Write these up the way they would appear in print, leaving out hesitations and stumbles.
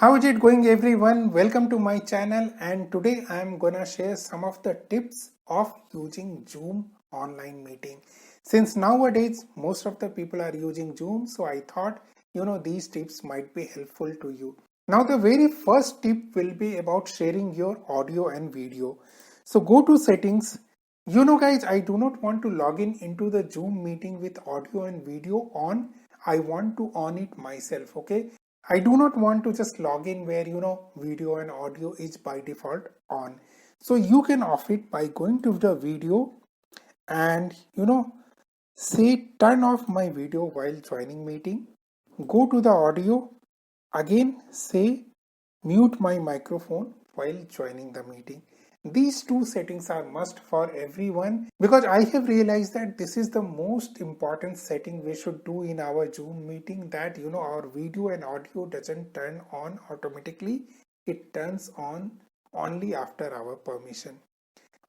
How is it going, everyone? Welcome to my channel, and today I am gonna share some of the tips of using Zoom online meeting. Since nowadays most of the people are using Zoom, so I thought these tips might be helpful to you. Now the very first tip will be about sharing your audio and video. So go to settings. Guys, I do not want to log in into the Zoom meeting with audio and video on. I want to on it myself, okay? I do not want to just log in where video and audio is by default on. So you can off it by going to the video and say turn off my video while joining meeting. Go to the audio, again say mute my microphone while joining the meeting. These two settings are must for everyone because I have realized that this is the most important setting we should do in our Zoom meeting, that our video and audio doesn't turn on automatically. It turns on only after our permission.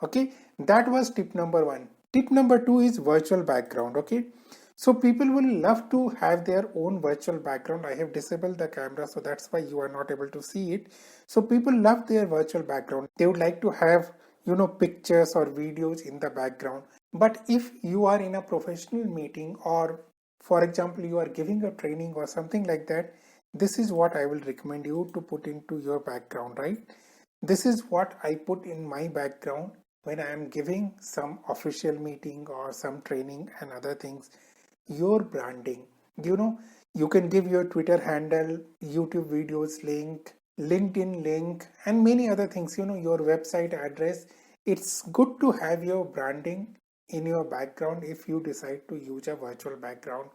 Okay, that was tip number 1. Tip number 2 is virtual background. Okay, so people will love to have their own virtual background. I have disabled the camera, so that's why you are not able to see it. So people love their virtual background. They would like to have pictures or videos in the background. But if you are in a professional meeting, or for example you are giving a training or something like that, this is what I will recommend you to put into your background, right? This is what I put in my background when I am giving some official meeting or some training and other things. Your branding, you can give your Twitter handle, YouTube videos link, LinkedIn link, and many other things, your website address. It's good to have your branding in your background if you decide to use a virtual background.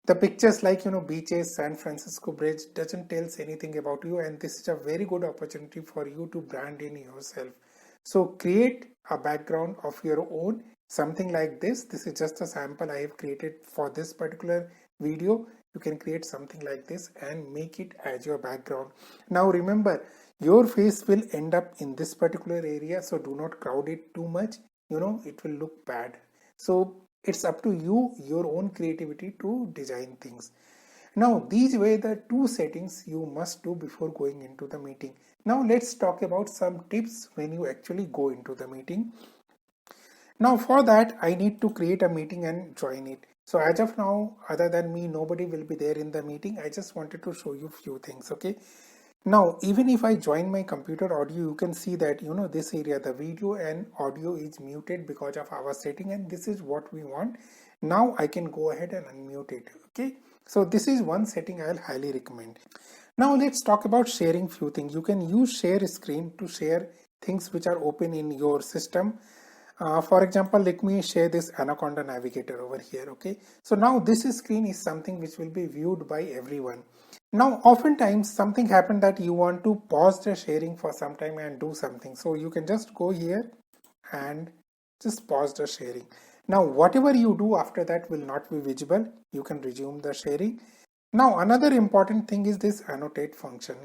The pictures like beaches, San Francisco bridge doesn't tells anything about you, and this is a very good opportunity for you to brand in yourself. So create a background of your own, something like this is just a sample I have created for this particular video. You can create something like this and make it as your background. Now remember, your face will end up in this particular area, so do not crowd it too much. It will look bad. So it's up to you, your own creativity to design things. Now these were the two settings you must do before going into the meeting. Now let's talk about some tips when you actually go into the meeting. Now for that I need to create a meeting and join it. So as of now, other than me, nobody will be there in the meeting. I just wanted to show you few things, okay? Now, even if I join my computer audio, you can see that, this area, the video and audio is muted because of our setting, and this is what we want. Now I can go ahead and unmute it. Okay. So this is one setting I'll highly recommend. Now let's talk about sharing few things. You can use share screen to share things which are open in your system. For example, let me share this Anaconda Navigator over here. Okay, so now this screen is something which will be viewed by everyone. Now oftentimes something happened that you want to pause the sharing for some time and do something, so you can just go here and just pause the sharing. Now whatever you do after that will not be visible. You can resume the sharing. Now another important thing is this annotate function.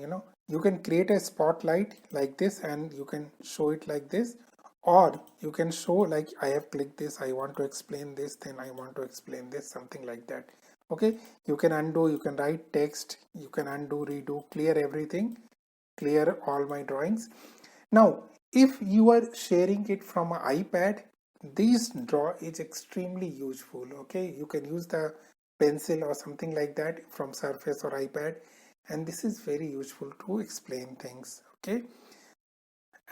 You can create a spotlight like this and you can show it like this, or you can show like I have clicked this, I want to explain this, then I want to explain this, something like that. Okay, you can undo, you can write text, you can undo, redo, clear everything, clear all my drawings. Now if you are sharing it from an iPad, this draw is extremely useful. Okay, you can use the pencil or something like that from Surface or iPad, and this is very useful to explain things. Okay,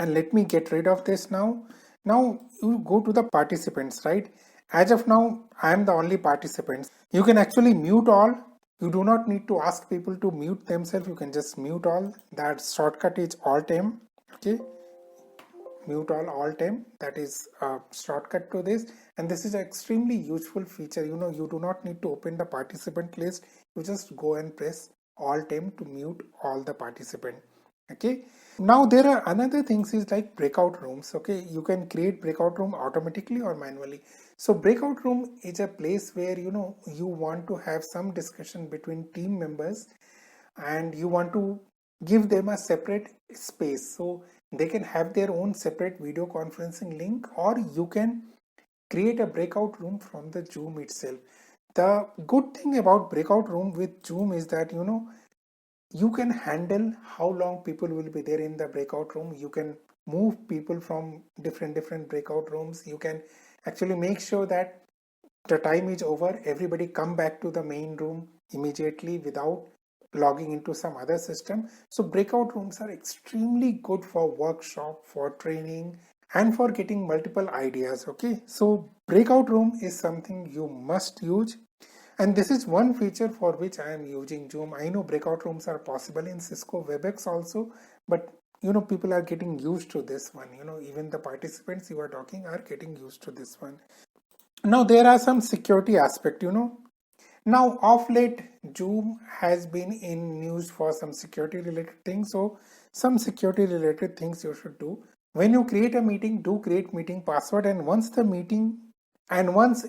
and let me get rid of this now. Now you go to the participants, right? As of now I am the only participant. You can actually mute all. You do not need to ask people to mute themselves. You can just mute all. That shortcut is Alt M. Okay, mute all, Alt M. That is a shortcut to this, and this is an extremely useful feature. You do not need to open the participant list. You just go and press Alt M to mute all the participant. Okay, now there are another things is like breakout rooms. Okay, you can create breakout room automatically or manually. So breakout room is a place where you want to have some discussion between team members, and you want to give them a separate space so they can have their own separate video conferencing link, or you can create a breakout room from the Zoom itself. The good thing about breakout room with Zoom is that you can handle how long people will be there in the breakout room. You can move people from different breakout rooms. You can actually make sure that the time is over, everybody come back to the main room immediately without logging into some other system. So breakout rooms are extremely good for workshop, for training, and for getting multiple ideas. Okay, so breakout room is something you must use, and this is one feature for which I am using Zoom. I know breakout rooms are possible in Cisco WebEx also, but people are getting used to this one. Even the participants you are talking are getting used to this one. Now there are some security aspect. Now of late Zoom has been in news for some security related things. So some security related things you should do. When you create a meeting, do create meeting password, and once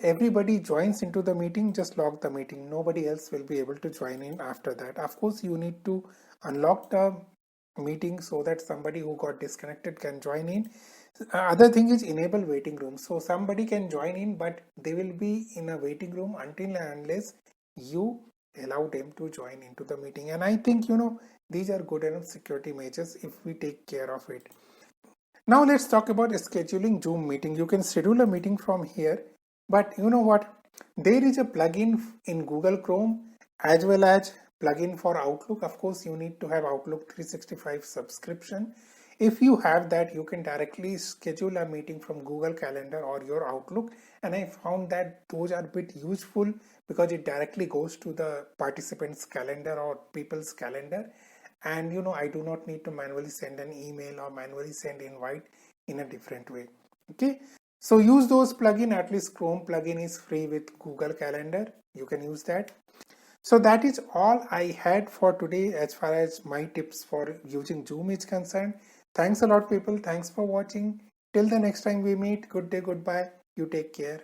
everybody joins into the meeting, just log the meeting. Nobody else will be able to join in after that. Of course, you need to unlock the meeting so that somebody who got disconnected can join in. Other thing is enable waiting room. So somebody can join in, but they will be in a waiting room until and unless you allow them to join into the meeting. And I think these are good enough security measures if we take care of it. Now let's talk about scheduling Zoom meeting. You can schedule a meeting from here, but you know what? There is a plugin in Google Chrome as well as plugin for Outlook. Of course, you need to have Outlook 365 subscription. If you have that, you can directly schedule a meeting from Google Calendar or your Outlook. And I found that those are a bit useful because it directly goes to the participants' calendar or people's calendar. And I do not need to manually send an email or manually send invite in a different way. Okay, so use those plugin. At least Chrome plugin is free with Google Calendar. You can use that. So that is all I had for today as far as my tips for using Zoom is concerned. Thanks a lot, people. Thanks for watching. Till the next time we meet, good day, goodbye. You take care.